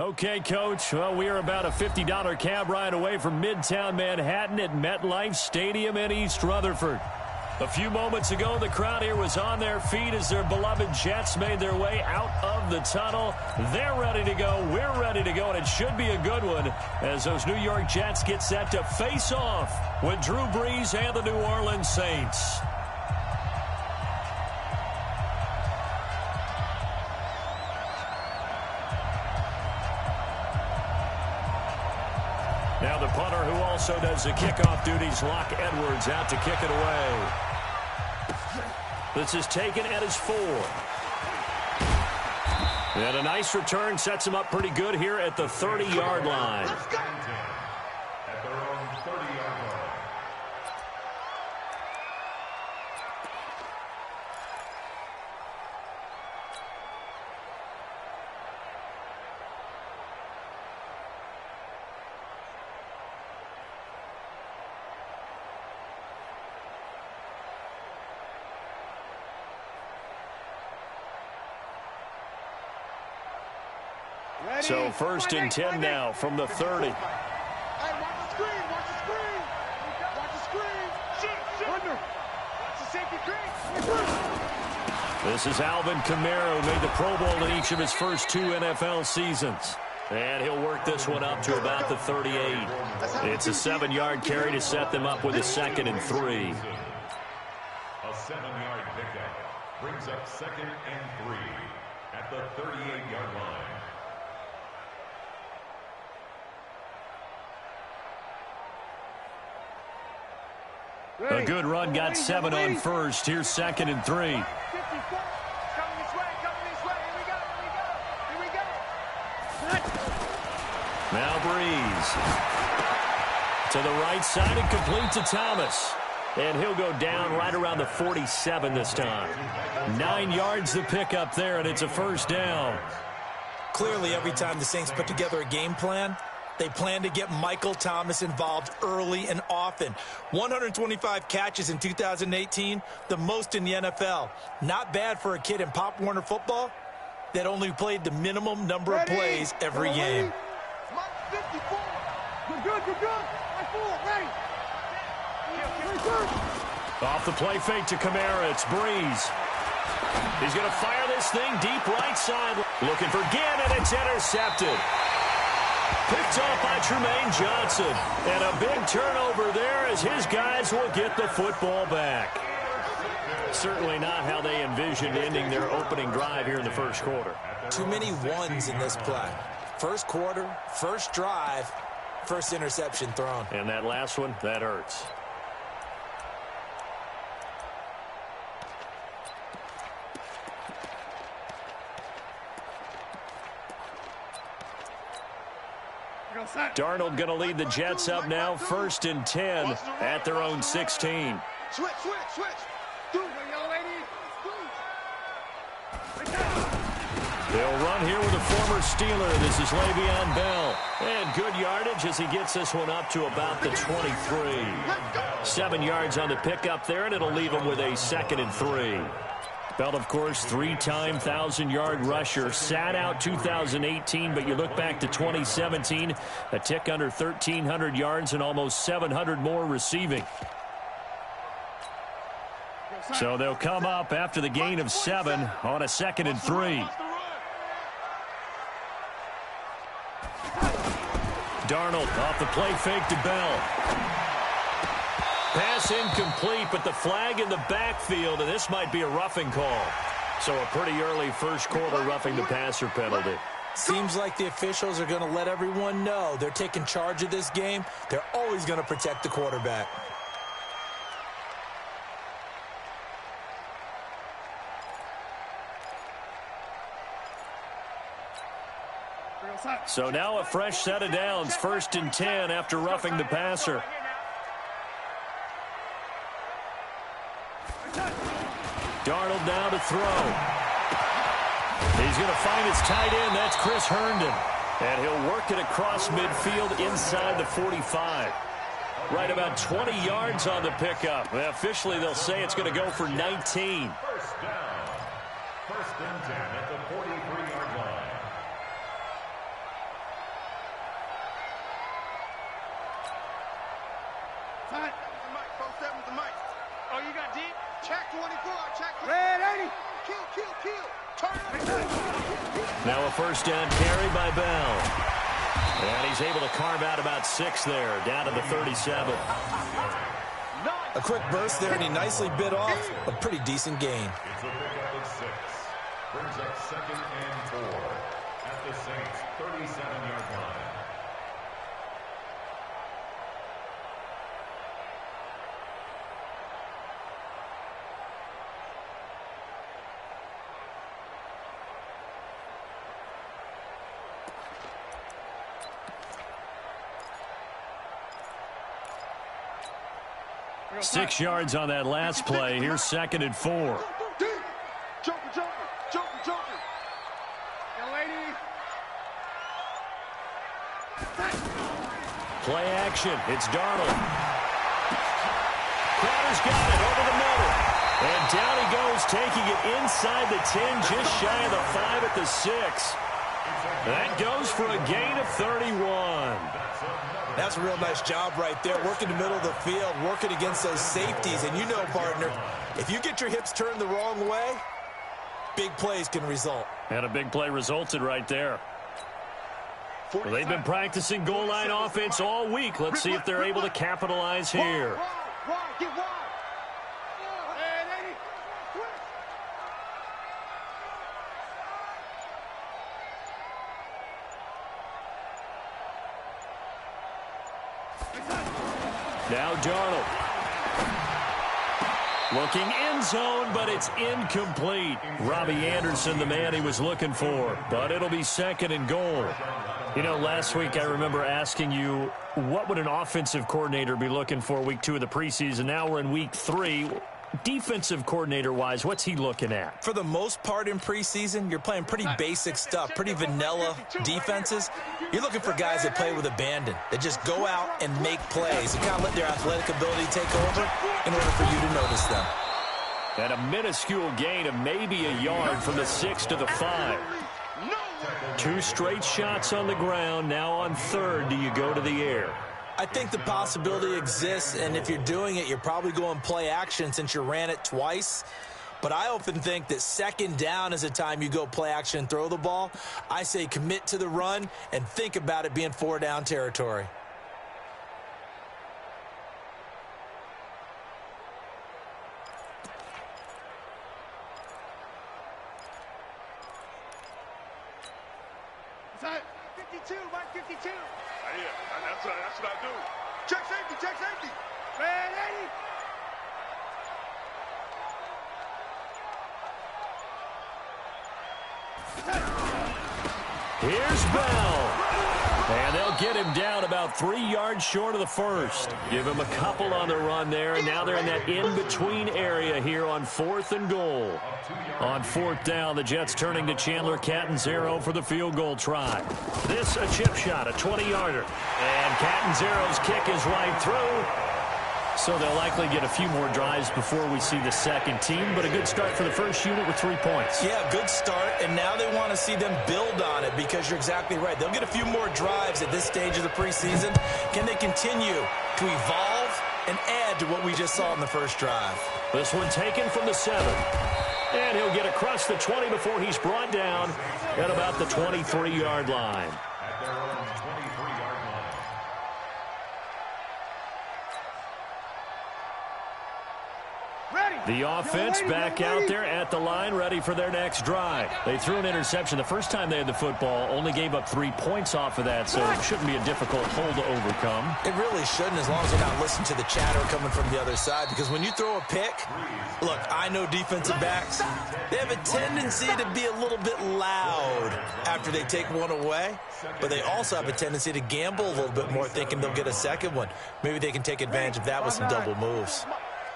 Okay, Coach. Well, we are about a $50 cab ride away from Midtown Manhattan at MetLife Stadium in East Rutherford. A few moments ago, the crowd here was on their feet as their beloved Jets made their way out of the tunnel. They're ready to go. We're ready to go, and it should be a good one as those New York Jets get set to face off with Drew Brees and the New Orleans Saints. Now the punter, who also does the kickoff duties, Locke Edwards, out to kick it away. This is taken at his 4. And a nice return sets him up pretty good here at the 30-yard line. At their own 30-yard line. So 1st and 10 now from the 30. Hey, watch the screen, watch the screen. Watch the screen. Under. Watch the safety screen. This is Alvin Kamara, who made the Pro Bowl in each of his first 2 NFL seasons. And he'll work this one up to about the 38. It's a 7-yard carry to set them up with a 2nd and 3. A 7-yard pickup brings up 2nd and 3 at the 38-yard line. A good run got 7 on 1st. Here's 2nd and 3. Coming this way, here we go. Now Brees to the right side and complete to Thomas. And he'll go down right around the 47 this time. 9 yards to pick up there, and it's a 1st down. Clearly, every time the Saints put together a game plan, they plan to get Michael Thomas involved early and often. 125 catches in 2018, the most in the NFL. Not bad for a kid in Pop Warner football that only played the minimum number of plays every game. You're good. Ready. Off the play fake to Kamara, it's Brees. He's going to fire this thing deep right side. Looking for Ginn, and it's intercepted. Picked off by Tremaine Johnson. And a big turnover there as his guys will get the football back. Certainly not how they envisioned ending their opening drive here in the first quarter. Too many ones in this play. First quarter, first drive, first interception thrown. And that last one, that hurts. Darnold going to lead the Jets up now, 1st and 10 at their own 16. Switch. They'll run here with a former Steeler. This is Le'Veon Bell. And good yardage as he gets this one up to about the 23. 7 yards on the pickup there, and it'll leave him with a 2nd and 3. Bell, of course, 3-time 1,000-yard rusher. Sat out 2018, but you look back to 2017, a tick under 1,300 yards and almost 700 more receiving. So they'll come up after the gain of 7 on a 2nd and 3. Darnold off the play fake to Bell. Pass incomplete, but the flag in the backfield, and this might be a roughing call. So a pretty early first quarter roughing the passer penalty. Seems like the officials are going to let everyone know they're taking charge of this game. They're always going to protect the quarterback. So now a fresh set of downs, 1st and 10 after roughing the passer. Darnold now to throw. He's going to find his tight end. That's Chris Herndon. And he'll work it across midfield inside the 45. Right about 20 yards on the pickup. Well, officially, they'll say it's going to go for 19. 1st down. 1st and 10 at the 43-yard line. Check 24. Check. Red 80. Kill. Turn. Now a first down carry by Bell. And he's able to carve out about 6 there, down to the 37. A quick burst there, and he nicely bit off a pretty decent gain. It's a pickup of 6. Brings up 2nd and 4 at the Saints' 37-yard line. Right. 6 yards on that last play. Here's 2nd and 4. Joker. Young lady. Play action. It's Darnold. Crowder's got it over the middle. And down he goes, taking it inside the 10, just shy of the 5 at the 6. That goes for a gain of 31. That's a real nice job right there, working the middle of the field, working against those safeties. And you know, partner, if you get your hips turned the wrong way, big plays can result. And a big play resulted right there. Well, they've been practicing goal line offense all week. Let's see if they're able to capitalize here. Get wide. Now Darnold. Looking end zone, but it's incomplete. Robbie Anderson, the man he was looking for. But it'll be 2nd and goal. You know, last week I remember asking you, what would an offensive coordinator be looking for week 2 of the preseason? Now we're in week 3. Defensive coordinator-wise, what's he looking at? For the most part in preseason, you're playing pretty basic stuff, pretty vanilla defenses. You're looking for guys that play with abandon, that just go out and make plays and kind of let their athletic ability take over in order for you to notice them. And a minuscule gain of maybe a yard from the 6 to the 5. 2 straight shots on the ground. Now on 3rd, do you go to the air? I think the possibility exists, and if you're doing it, you're probably going play action since you ran it twice. But I often think that 2nd down is the time you go play action and throw the ball. I say commit to the run and think about it being 4 down territory. Side 52, Mike 52. That's what I do. Check safety. Red 80. Here's Bell. And they'll get him down about 3 yards short of the 1st. Give him a couple on the run there, and now they're in that in-between area here on 4th and goal. On 4th down, the Jets turning to Chandler Catanzaro for the field goal try. This a chip shot, a 20-yarder. And Catanzaro's kick is right through. So they'll likely get a few more drives before we see the 2nd team, but a good start for the first unit with 3 points. Yeah, good start, and now they want to see them build on it because you're exactly right. They'll get a few more drives at this stage of the preseason. Can they continue to evolve and add to what we just saw in the first drive? This one taken from the 7. And he'll get across the 20 before he's brought down at about the 23-yard line. At their own 23-yard line. The offense back out there at the line, ready for their next drive. They threw an interception the first time they had the football, only gave up 3 points off of that, so it shouldn't be a difficult hole to overcome. It really shouldn't, as long as they're not listening to the chatter coming from the other side, because when you throw a pick, look, I know defensive backs, they have a tendency to be a little bit loud after they take one away, but they also have a tendency to gamble a little bit more, thinking they'll get a second one. Maybe they can take advantage of that with some double moves.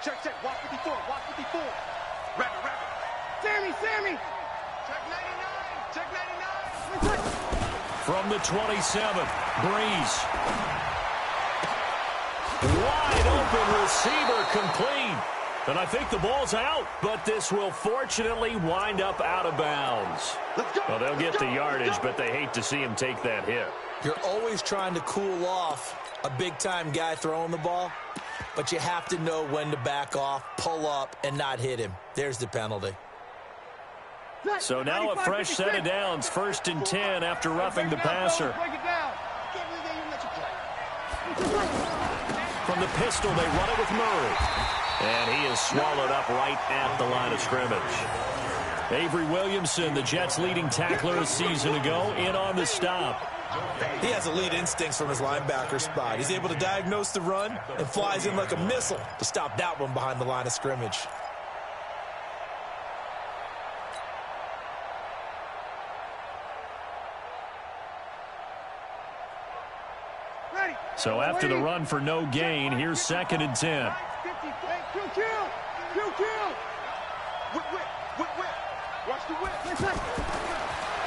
Check. Walk 54. Rabbit. Sammy. Check 99. From the 27, Breeze. Wide open receiver complete. And I think the ball's out, but this will fortunately wind up out of bounds. Well, they'll get the yardage, but they hate to see him take that hit. You're always trying to cool off a big-time guy throwing the ball. but you have to know when to back off, pull up, and not hit him. There's the penalty. So now a fresh set of downs, 1st and 10 after roughing the passer. From the pistol, they run it with Murray. And he is swallowed up right at the line of scrimmage. Avery Williamson, the Jets' leading tackler a season ago, in on the stop. He has elite instincts from his linebacker spot. He's able to diagnose the run and flies in like a missile to stop that one behind the line of scrimmage. So after the run for no gain, here's 2nd and 10.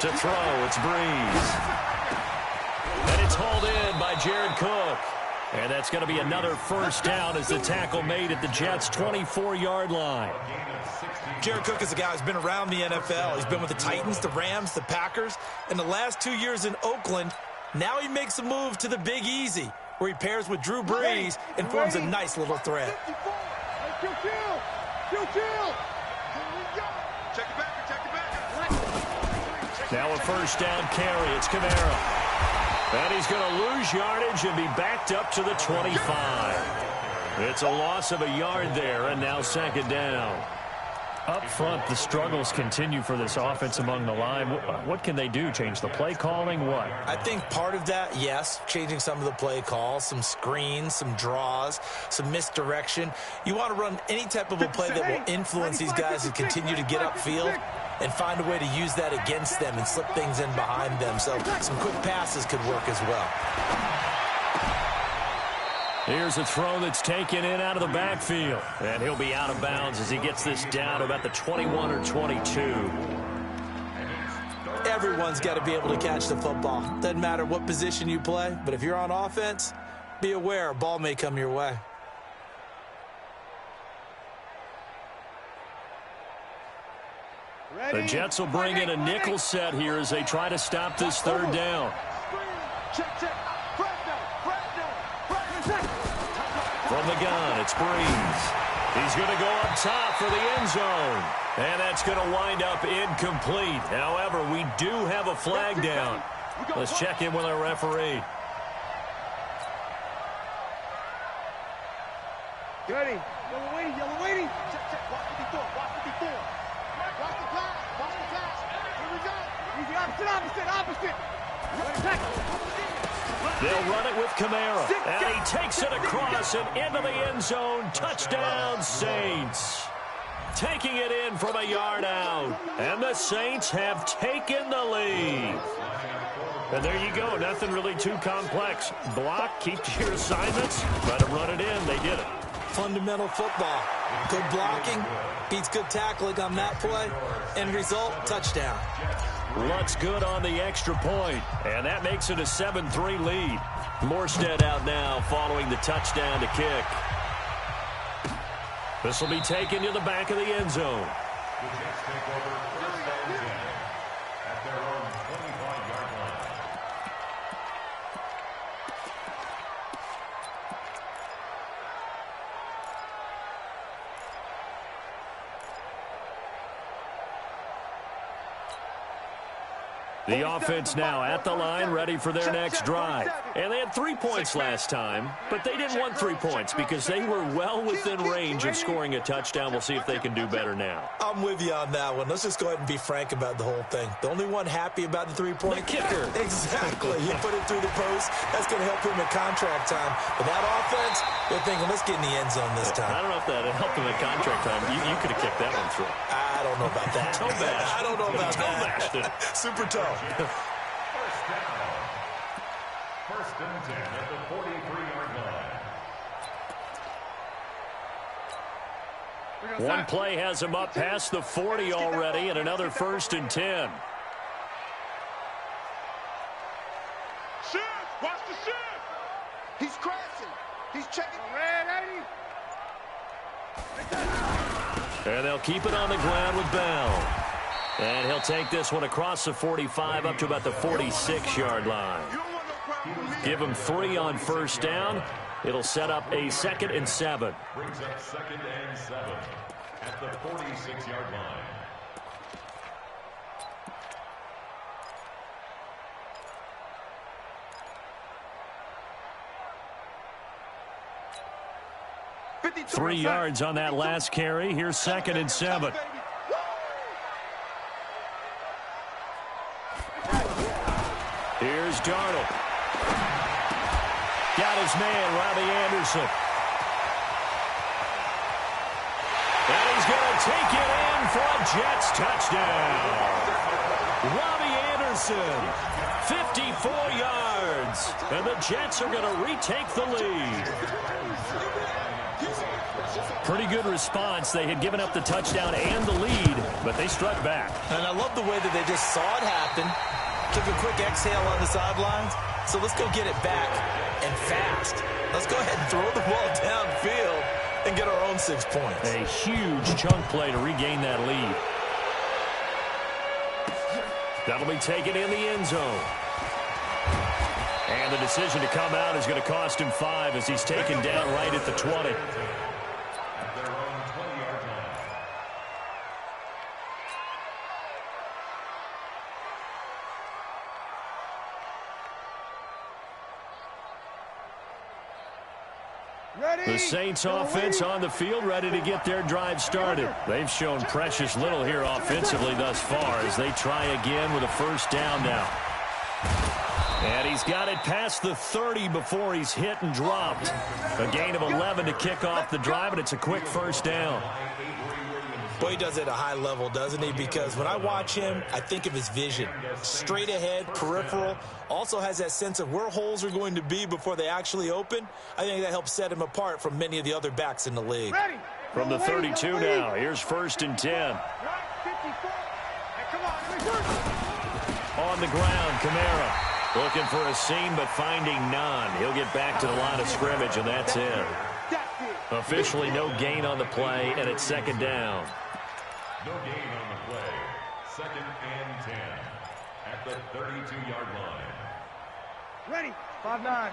To throw, it's Breeze. And it's hauled in by Jared Cook. And that's going to be another 1st down as the tackle made at the Jets' 24-yard line. Jared Cook is a guy who's been around the NFL. He's been with the Titans, the Rams, the Packers. And the last 2 years in Oakland, now he makes a move to the Big Easy, where he pairs with Drew Brees and forms a nice little threat. Now a 1st down carry. It's Kamara. And he's going to lose yardage and be backed up to the 25. It's a loss of a yard there, and now 2nd down. Up front, the struggles continue for this offense among the line. What can they do? Change the play calling? What? I think part of that, yes, changing some of the play calls, some screens, some draws, some misdirection. You want to run any type of a play that will influence these guys to continue to get upfield and find a way to use that against them and slip things in behind them. So some quick passes could work as well. Here's a throw that's taken in out of the backfield. And he'll be out of bounds as he gets this down to about the 21 or 22. Everyone's got to be able to catch the football. Doesn't matter what position you play, but if you're on offense, be aware a ball may come your way. The Jets will bring in a nickel set here as they try to stop this 3rd down. From the gun, it's Breeze. He's going to go up top for the end zone. And that's going to wind up incomplete. However, we do have a flag down. Let's check in with our referee. Ready. Yellow waiting, yellow waiting. Check. Watch 54, watch 54. Watch the pass. Here we go. Easy, opposite. They'll run it with Kamara. And he takes it across and into the end zone. Touchdown, Saints. Taking it in from a yard out. And the Saints have taken the lead. And there you go. Nothing really too complex. Block, keep to your assignments. Try to run it in. They did it. Fundamental football. Good blocking beats good tackling on that play. End result, touchdown. Lutz good on the extra point, and that makes it a 7-3 lead. Morstead out now following the touchdown to kick. This will be taken to the back of the end zone. The Jets take over 1st and 10 at their own 25-yard line. The offense now at the line, ready for their next drive. And they had 3 points last time, but they didn't want 3 points because they were well within range of scoring a touchdown. We'll see if they can do better now. I'm with you on that one. Let's just go ahead and be frank about the whole thing. The only one happy about the 3-point kicker. Exactly. He put it through the post. That's going to help him at contract time. But that offense, they're thinking, let's get in the end zone this time. I don't know if that helped him at contract time. You could have kicked that one through. I don't know about that. Toe bash. I don't know about Toe that. bashed. Super toe. 1st down. 1st and 10 at the 43-yard line. One play has him up past the 40 already, and another 1st and 10. Shift! Watch the shift! He's crashing. He's checking. Ready? And they'll keep it on the ground with Bell. And he'll take this one across the 45 up to about the 46-yard line. Give him 3 on 1st down. It'll set up a 2nd and 7. Brings up 2nd and 7 at the 46-yard line. Three yards on that last carry. Here's 2nd and 7. Here's Darnold. Got his man, Robbie Anderson. And he's going to take it in for a Jets touchdown. Robbie Anderson, 54 yards. And the Jets are going to retake the lead. Pretty good response. They had given up the touchdown and the lead, but they struck back. And I love the way that they just saw it happen, took a quick exhale on the sidelines. So let's go get it back and fast. Let's go ahead and throw the ball downfield and get our own 6 points. A huge chunk play to regain that lead. That'll be taken in the end zone. And the decision to come out is going to cost him 5 as he's taken down right at the 20. The Saints offense on the field, ready to get their drive started. They've shown precious little here offensively thus far as they try again with a first down now. And he's got it past the 30 before he's hit and dropped. A gain of 11 to kick off the drive, and it's a quick first down. Boy, he does it at a high level, doesn't he? Because when I watch him, I think of his vision. Straight ahead, peripheral. Also has that sense of where holes are going to be before they actually open. I think that helps set him apart from many of the other backs in the league. From the 32 now, here's 1st and 10. On the ground, Kamara. Looking for a seam, but finding none. He'll get back to the line of scrimmage, and that's it. Officially no gain on the play, and it's 2nd down. No gain on the play. 2nd and 10 at the 32-yard line. Ready. 5-9.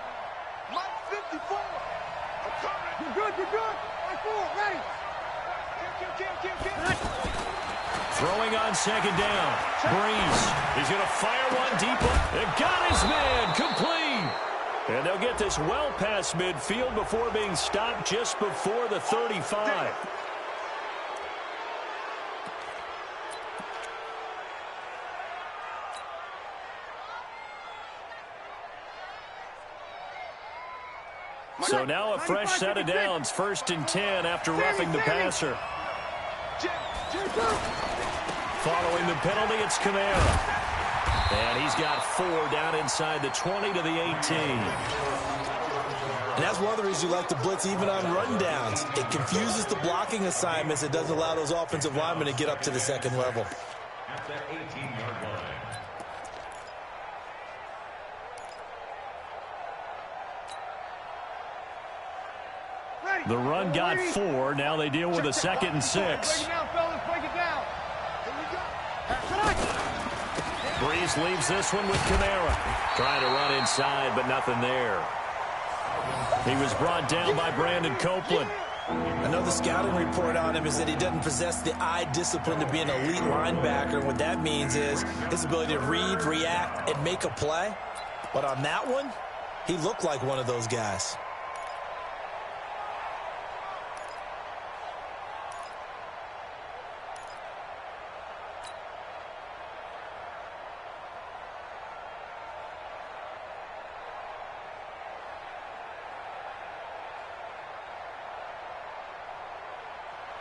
Mike 54. I'm coming. You're good. You're good. 5-4. Ready. Kill. Throwing on 2nd down. Breeze. He's going to fire one deep. They got his man. Complete. And they'll get this well past midfield before being stopped just before the 35. So now a fresh set of downs, 1st and 10 after roughing the passer. Following the penalty, it's Kamara. And he's got 4 down inside the 20 to the 18. And that's one of the reasons you like to blitz even on rundowns. It confuses the blocking assignments. It doesn't allow those offensive linemen to get up to the 2nd level. At the 18-yard line. The run got 4. Now they deal with a 2nd and 6. Break it down, fellas. Break it down. Breeze leaves this one with Kamara. Trying to run inside, but nothing there. He was brought down by Brandon Copeland. I know the scouting report on him is that he doesn't possess the eye discipline to be an elite linebacker. What that means is his ability to read, react, and make a play. But on that one, he looked like one of those guys.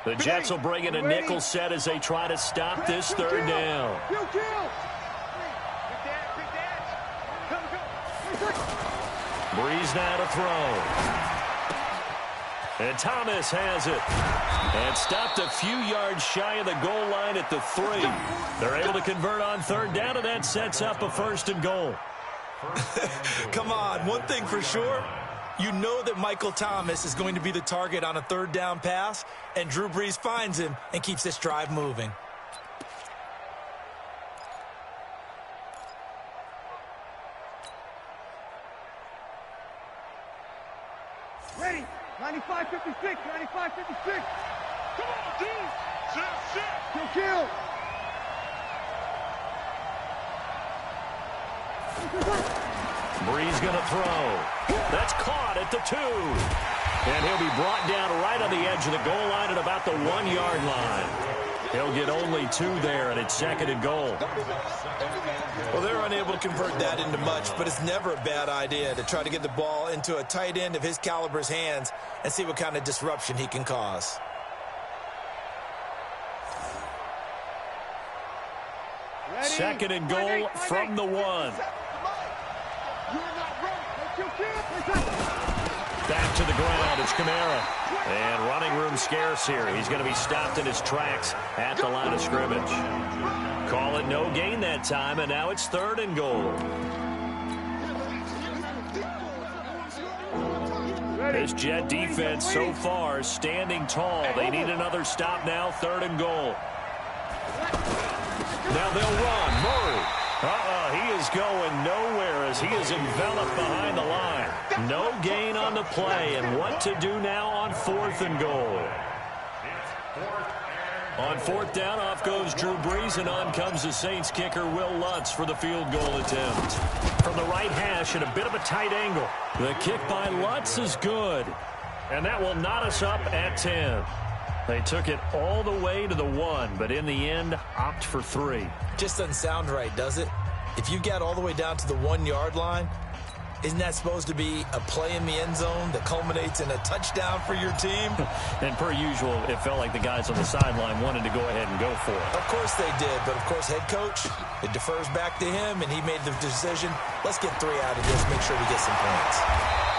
The Jets will bring in a nickel set as they try to stop this 3rd down. Breeze now to throw. And Thomas has it. And stopped a few yards shy of the goal line at the 3. They're able to convert on 3rd down, and that sets up a 1st and goal. Come on, one thing for sure. You know that Michael Thomas is going to be the target on a 3rd down pass, and Drew Brees finds him and keeps this drive moving. Ready. 95-56. 95-56. Come on, dude. Shit. Kill. Bree's going to throw. That's caught at the 2. And he'll be brought down right on the edge of the goal line at about the 1-yard line. He'll get only 2 there, and it's 2nd and goal. Well, they're unable to convert that into much, but it's never a bad idea to try to get the ball into a tight end of his caliber's hands and see what kind of disruption he can cause. Ready. 2nd and goal from the 1. Back to the ground. It's Kamara. And running room scarce here. He's going to be stopped in his tracks at the line of scrimmage. Call it no gain that time, and now it's 3rd and goal. This Jet defense so far standing tall. They need another stop now. 3rd and goal. Now they'll run. Murray. He is going nowhere as he is enveloped behind the line. No gain on the play, and what to do now on 4th and goal. On 4th down, off goes Drew Brees, and on comes the Saints kicker Will Lutz for the field goal attempt. From the right hash at a bit of a tight angle. The kick by Lutz is good, and that will knot us up at 10. They took it all the way to the 1, but in the end, opt for 3. Just doesn't sound right, does it? If you get all the way down to the 1-yard line, isn't that supposed to be a play in the end zone that culminates in a touchdown for your team? And per usual, it felt like the guys on the sideline wanted to go ahead and go for it. Of course they did, but of course head coach, it defers back to him, and he made the decision, let's get 3 out of this, make sure we get some points.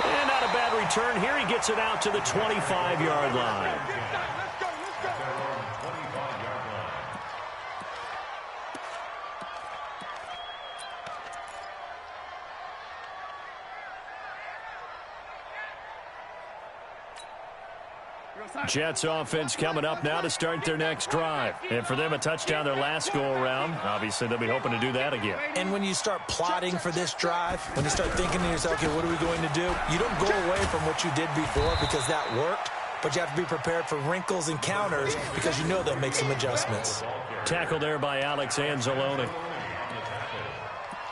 And not a bad return here. He gets it out to the 25-yard line. Jets offense coming up now to start their next drive. And for them, a touchdown their last go-around. Obviously, they'll be hoping to do that again. And when you start plotting for this drive, when you start thinking to yourself, okay, what are we going to do? You don't go away from what you did before because that worked, but you have to be prepared for wrinkles and counters because you know they'll make some adjustments. Tackle there by Alex Anzalone.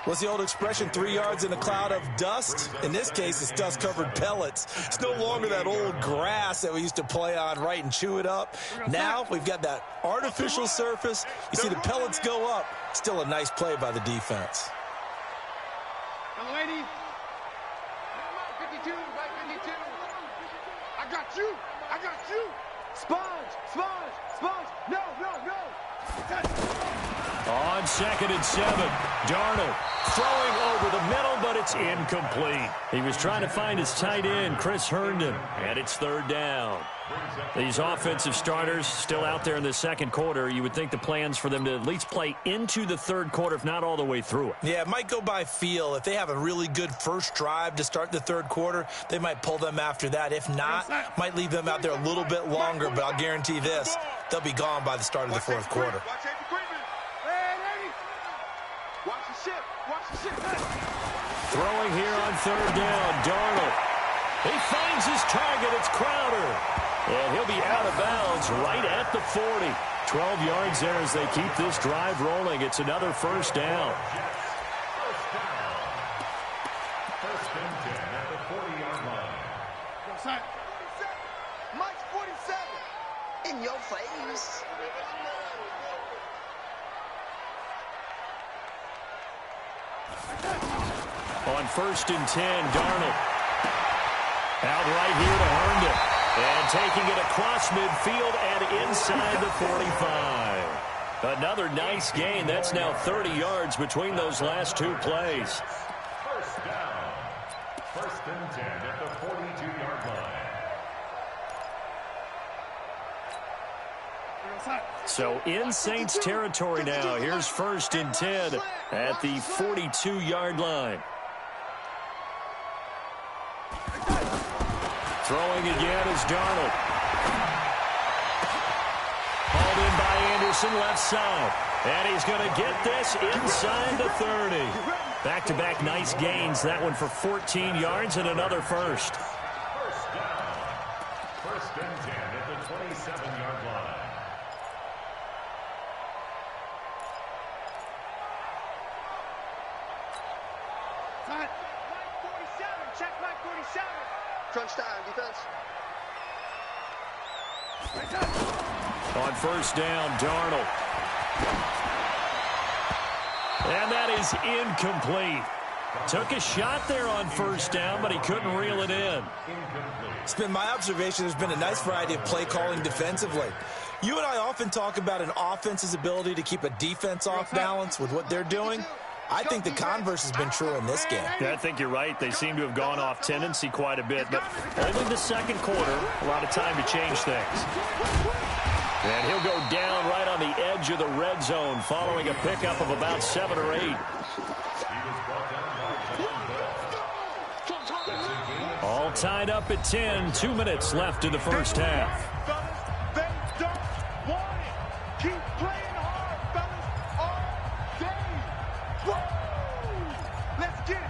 What's the old expression, 3 yards in a cloud of dust? In this case, it's dust-covered pellets. It's no longer that old grass that we used to play on, right, and chew it up. Now we've got that artificial surface. You see the pellets go up. Still a nice play by the defense. Young lady. 52, right 52. I got you. I got you. Sponge. No. On 2nd and 7, Darnold throwing over the middle, but it's incomplete. He was trying to find his tight end, Chris Herndon, and it's 3rd down. These offensive starters still out there in the 2nd quarter. You would think the plans for them to at least play into the 3rd quarter, if not all the way through it. Yeah, it might go by feel. If they have a really good first drive to start the 3rd quarter, they might pull them after that. If not, might leave them out there a little bit longer, but I'll guarantee this, they'll be gone by the start of the 4th quarter. Throwing here on 3rd down, Darnold. He finds his target. It's Crowder. And he'll be out of bounds right at the 40. 12 yards there as they keep this drive rolling. It's another 1st down. First and 10 at the 40-yard line. Mike's 47. In your face. On 1st and 10, Darnold. Out right here to Herndon. And taking it across midfield and inside the 45. Another nice gain. That's now 30 yards between those last 2 plays. First down. First and 10 at the 42-yard line. So in Saints territory now. Here's 1st and 10 at the 42-yard line. Throwing again is Darnold. Hauled in by Anderson, left side. And he's going to get this inside the 30. Back-to-back nice gains. That one for 14 yards and another first. First down. Cut. 47. Check line 47. Crunch time, defense. On first down, Darnold. And that is incomplete. Took a shot there on first down, but he couldn't reel it in. It's been my observation there's been a nice variety of play calling defensively. You and I often talk about an offense's ability to keep a defense off balance with what they're doing. I think the converse has been true in this game. Yeah, I think you're right. They seem to have gone off tendency quite a bit, but only the second quarter, a lot of time to change things. And he'll go down right on the edge of the red zone following a pickup of about 7 or 8. All tied up at 10. 2 minutes left in the first half. They don't want it. Keep playing hard, fellas, all day. Whoa! Let's get it.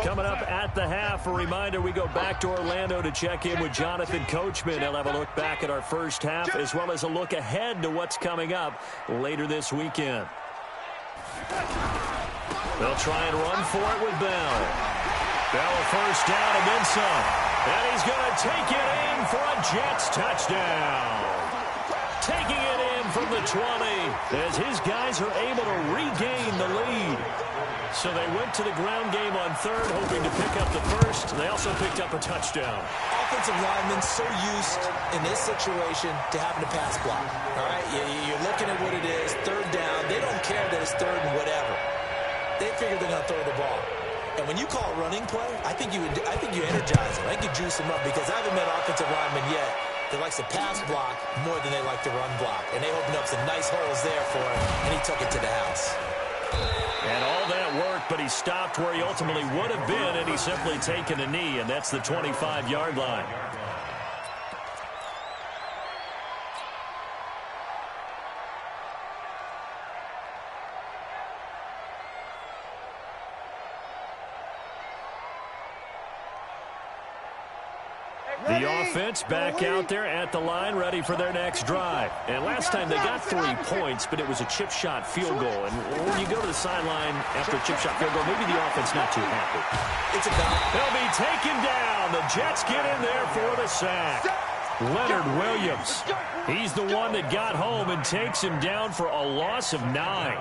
Coming up at the half, a reminder, we go back to Orlando to check in with Jonathan Coachman. He'll have a look back at our first half as well as a look ahead to what's coming up later this weekend. They'll try and run for it with Bell. Bell a first down and then some. And he's going to take it in for a Jets touchdown. Taking it in from the 20 as his guys are able to regain the lead. So they went to the ground game on third, hoping to pick up the first. They also picked up a touchdown. Offensive linemen so used in this situation to having to pass block. All right, you're looking at what it is, third down. They don't care that it's third and whatever. They figure they're going to throw the ball. And when you call a running play, I think you energize them. I think you juice them up because I haven't met offensive lineman yet that likes to pass block more than they like to run block. And they opened up some nice holes there for him, and he took it to the house. And all that worked, but he stopped where he ultimately would have been, and he's simply taken a knee, and that's the 25-yard line. The offense back out there at the line, ready for their next drive. And last time they got 3 points, but it was a chip shot field goal. And when you go to the sideline after a chip shot field goal, maybe the offense not too happy. It's about. They'll be taken down. The Jets get in there for the sack. Leonard Williams. He's the one that got home and takes him down for a loss of 9.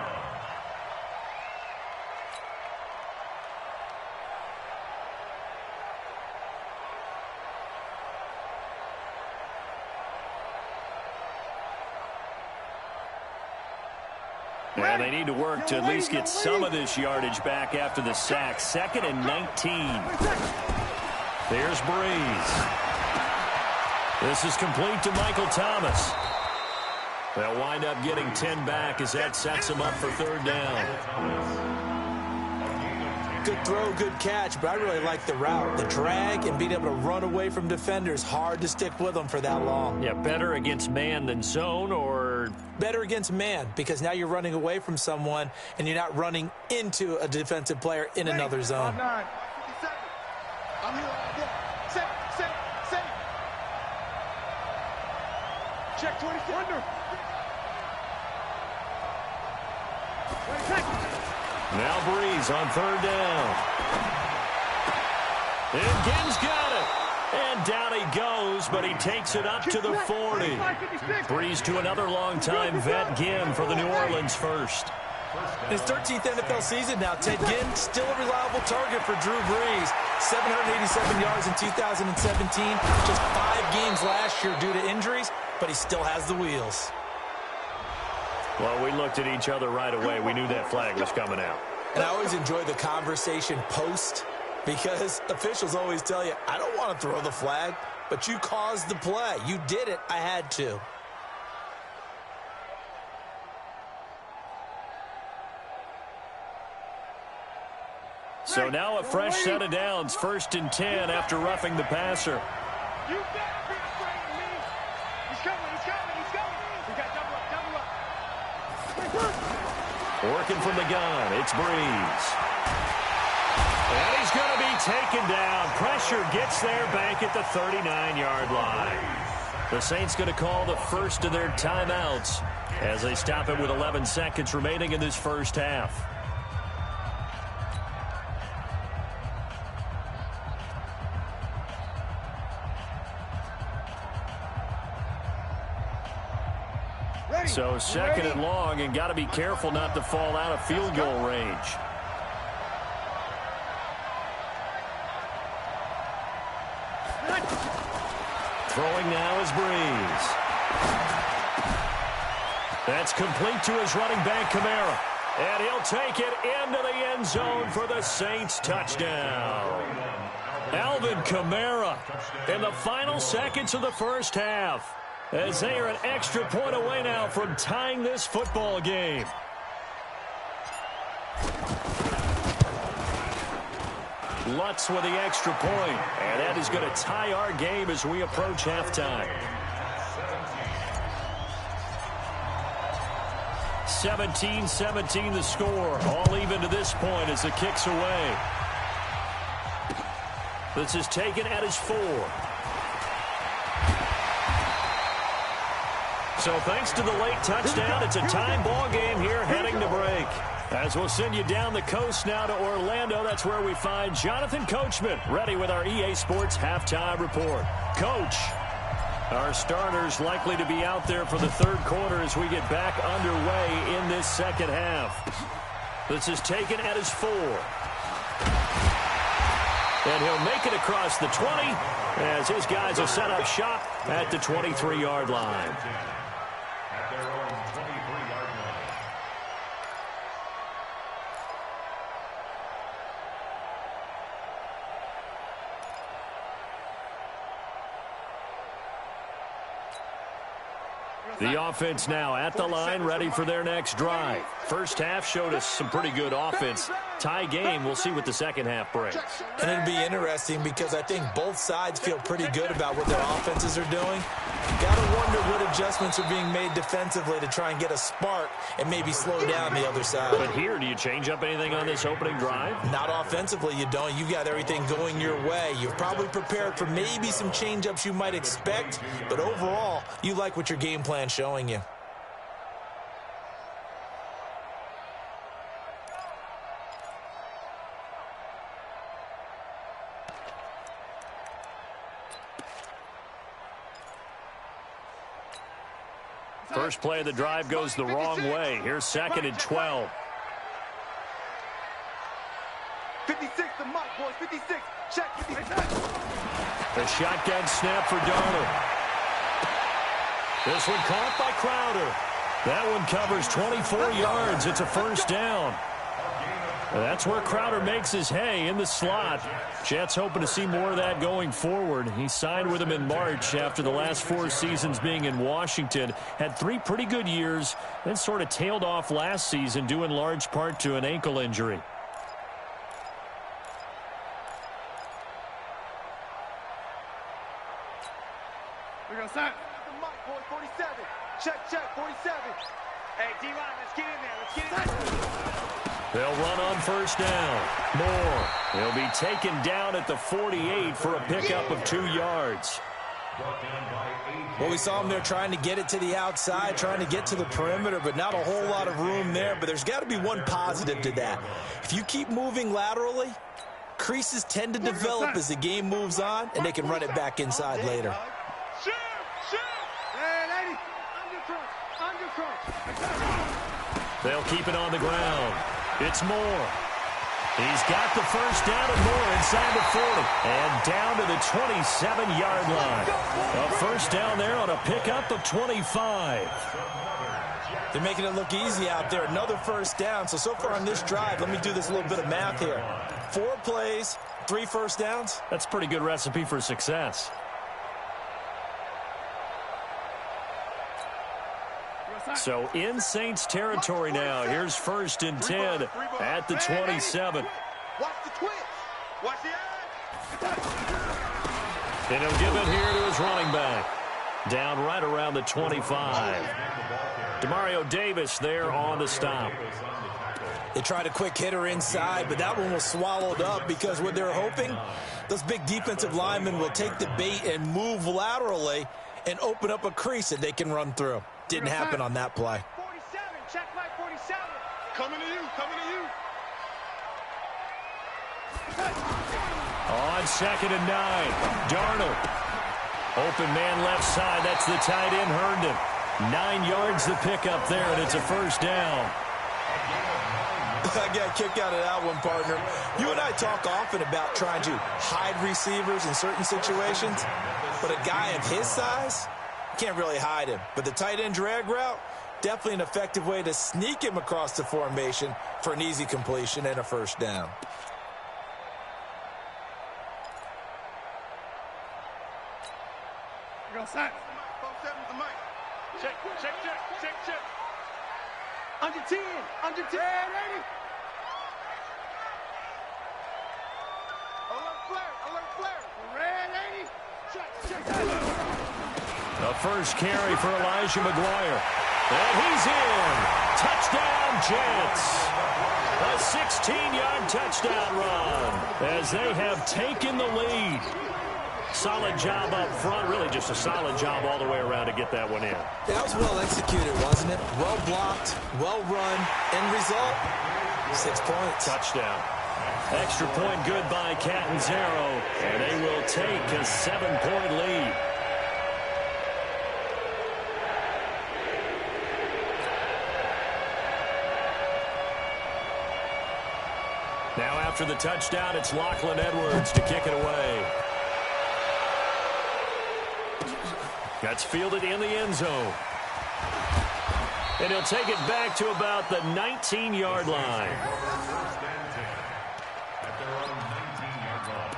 And they need to work to at least get some of this yardage back after the sack. 2nd and 19. There's Breeze. This is complete to Michael Thomas. They'll wind up getting 10 back as that sets them up for third down. Good throw, good catch, but I really like the route. The drag and being able to run away from defenders, hard to stick with them for that long. Yeah, better against man than zone, or better against man, because now you're running away from someone and you're not running into a defensive player in another zone. I'm here all day. Safe. Check 24. Under. Now Breeze on third down. And Gibbs got it. And down he goes, but he takes it up to the 40. Breeze to another long-time vet, Ginn, for the New Orleans first. His 13th NFL season now, Ted Ginn, still a reliable target for Drew Brees. 787 yards in 2017, just 5 games last year due to injuries, but he still has the wheels. Well, we looked at each other right away. We knew that flag was coming out. And I always enjoy the conversation post, because officials always tell you, I don't want to throw the flag, but you caused the play. You did it. I had to. So now a fresh set of downs, 1st and 10 after roughing the passer. You better be afraid of me. He's coming. We got double up. Working from the gun, it's Breeze. And he's going to be taken down. Pressure gets there back at the 39-yard line. The Saints going to call the first of their timeouts as they stop it with 11 seconds remaining in this first half. So second and long, and got to be careful not to fall out of field goal range. Throwing now is Breeze. That's complete to his running back, Kamara. And he'll take it into the end zone for the Saints touchdown. Alvin Kamara in the final seconds of the first half, as they are an extra point away now from tying this football game. Lutz with the extra point, and that is going to tie our game as we approach halftime. 17-17 the score, all even to this point as the kick's away. This is taken at his 4. So thanks to the late touchdown, it's a time ball game here heading to break. As we'll send you down the coast now to Orlando, that's where we find Jonathan Coachman ready with our EA Sports halftime report. Coach, our starters likely to be out there for the third quarter as we get back underway in this second half. This is taken at his 4. And he'll make it across the 20 as his guys are set up shop at the 23-yard line. At their own 23-yard line. The offense now at the line, ready for their next drive. First half showed us some pretty good offense. Tie game, we'll see what the second half brings. And it'll be interesting because I think both sides feel pretty good about what their offenses are doing. Got to wonder what adjustments are being made defensively to try and get a spark and maybe slow down the other side. But here, do you change up anything on this opening drive? Not offensively, you don't. You've got everything going your way. You've probably prepared for maybe some change-ups you might expect, but overall, you like what your game plan's showing you. First play of the drive goes the wrong way. Here's second and 12. 56, the mic, boys. 56. Check 56. The shotgun snap for Darnold. This one caught by Crowder. That one covers 24 yards. It's a first down. That's where Crowder makes his hay in the slot. Jets hoping to see more of that going forward. He signed with him in March after the last 4 seasons being in Washington. Had 3 pretty good years, then sort of tailed off last season due in large part to an ankle injury. We're going to start. The mic, boys. 47. Check, 47. Hey, D-line, let's get in there. Let's get in there. They'll run on first down. Moore. He'll be taken down at the 48 for a pickup of 2 yards. Well, we saw him there trying to get it to the outside, trying to get to the perimeter, but not a whole lot of room there. But there's got to be one positive to that. If you keep moving laterally, creases tend to develop as the game moves on, and they can run it back inside later. Shoot! Hey, lady. Under crunch. They'll keep it on the ground. It's Moore. He's got the first down and Moore inside the 40. And down to the 27-yard line. A first down there on a pickup of 25. They're making it look easy out there. Another first down. So far on this drive, let me do this little bit of math here. 4 plays, 3 first downs. That's a pretty good recipe for success. So in Saints territory now. Here's first and 10 at the 27. Watch the twitch. Watch the edge. And he'll give it here to his running back. Down right around the 25. Demario Davis there on the stop. They tried a quick hitter inside, but that one was swallowed up because what they're hoping, those big defensive linemen will take the bait and move laterally and open up a crease that they can run through. Didn't happen on that play. 47, check my 47. Coming to you, coming to you. On 2nd and 9, Darnold. Open man left side. That's the tight end, Herndon. 9 yards the pickup there, and it's a first down. I got a kick out of that one, partner. You and I talk often about trying to hide receivers in certain situations, but a guy of his size, can't really hide him. But the tight end drag route, definitely an effective way to sneak him across the formation for an easy completion and a first down. Go, Sack. 47's the mic. Check, check, check, check, check. Under 10, under 10. Ready? Alert flare. Red 80. Check, check, check. The first carry for Elijah McGuire. And he's in. Touchdown, Jets. A 16-yard touchdown run as they have taken the lead. Solid job up front. Really just a solid job all the way around to get that one in. That was well executed, wasn't it? Well blocked, well run. End result, 6 points. Touchdown. Extra point good by Catanzaro. And they will take a 7-point lead. Now after the touchdown, it's Lachlan Edwards to kick it away. That's fielded in the end zone. And he'll take it back to about the 19-yard line. First and 10 at their own 19-yard line.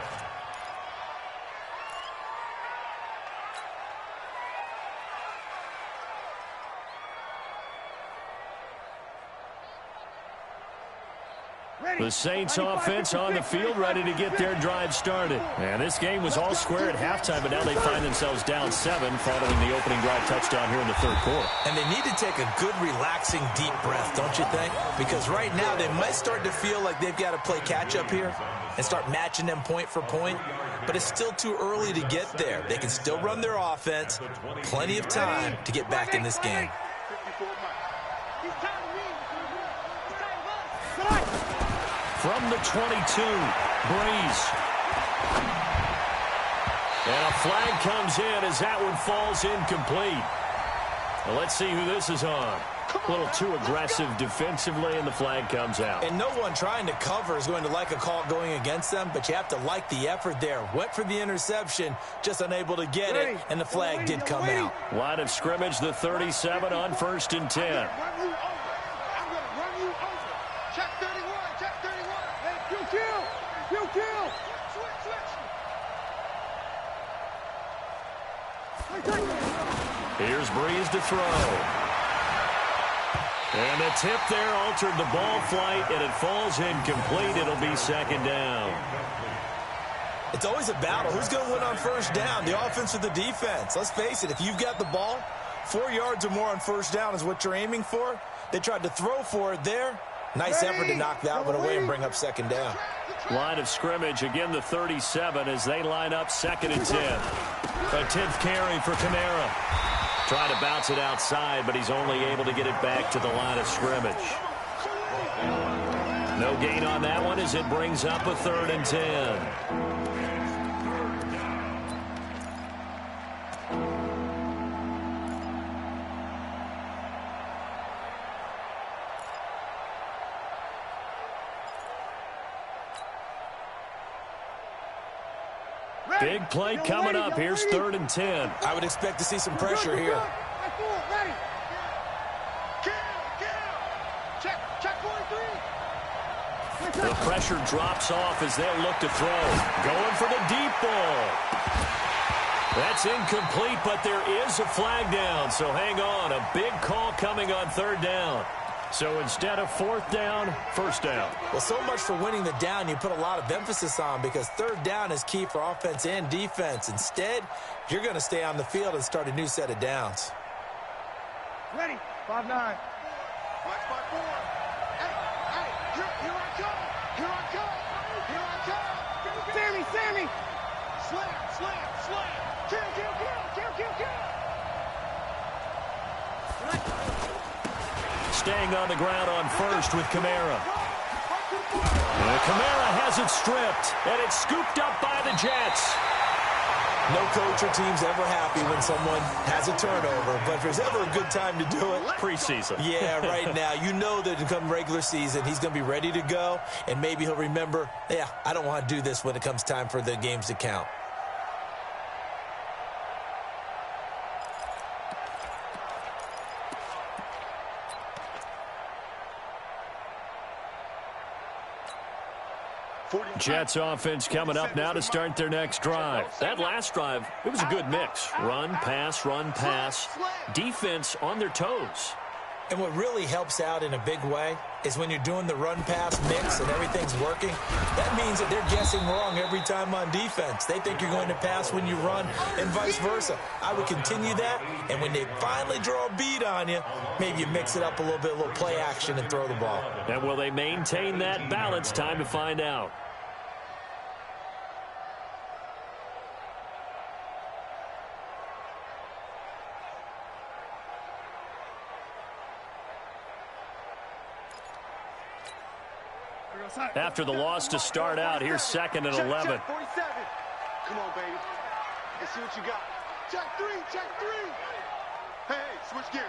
The Saints offense on the field ready to get their drive started. And this game was all square at halftime, but now they find themselves down 7 following the opening drive touchdown here in the third quarter. And they need to take a good, relaxing, deep breath, don't you think? Because right now they might start to feel like they've got to play catch-up here and start matching them point for point. But it's still too early to get there. They can still run their offense. Plenty of time to get back in this game. From the 22, Breeze. And a flag comes in as that one falls incomplete. Well, let's see who this is on. A little too aggressive defensively, and the flag comes out. And no one trying to cover is going to like a call going against them, but you have to like the effort there. Went for the interception, just unable to get it, and the flag did come out. Line of scrimmage, the 37 on 1st and 10. Here's Breeze to throw. And the tip there altered the ball flight, and it falls incomplete. It'll be 2nd down. It's always a battle. Who's going to win on 1st down, the offense or the defense? Let's face it, if you've got the ball, 4 yards or more on 1st down is what you're aiming for. They tried to throw for it there. Nice effort to knock that one away and bring up 2nd down. Line of scrimmage, again the 37 as they line up 2nd and 10. A 10th carry for Kamara. Trying to bounce it outside, but he's only able to get it back to the line of scrimmage. No gain on that one as it brings up a 3rd and 10. Big play coming up. Here's 3rd and 10. I would expect to see some pressure here. The pressure drops off as they'll look to throw. Going for the deep ball. That's incomplete, but there is a flag down, so hang on. A big call coming on 3rd down. So instead of 4th down, 1st down. Well, so much for winning the down you put a lot of emphasis on, because 3rd down is key for offense and defense. Instead, you're going to stay on the field and start a new set of downs. Ready, 5-9. Watch 5-4. Hey, here I come. Here I come. Sammy. Slam. Kill. staying on the ground on first with Kamara. Kamara has it stripped, and it's scooped up by the Jets. No coach or team's ever happy when someone has a turnover, but if there's ever a good time to do it, preseason. Yeah, right now. You know that come regular season, he's going to be ready to go, and maybe he'll remember, yeah, I don't want to do this when it comes time for the games to count. Jets offense coming up now to start their next drive. That last drive, it was a good mix. Run, pass, defense on their toes. And what really helps out in a big way is when you're doing the run-pass mix and everything's working, that means that they're guessing wrong every time on defense. They think you're going to pass when you run and vice versa. I would continue that, and when they finally draw a beat on you, maybe you mix it up a little bit, a little play action, and throw the ball. And will they maintain that balance? Time to find out. After the loss to start out, here's 2nd and 11. Check 47. Come on, baby. Let's see what you got. Check 3. Hey, switch gears.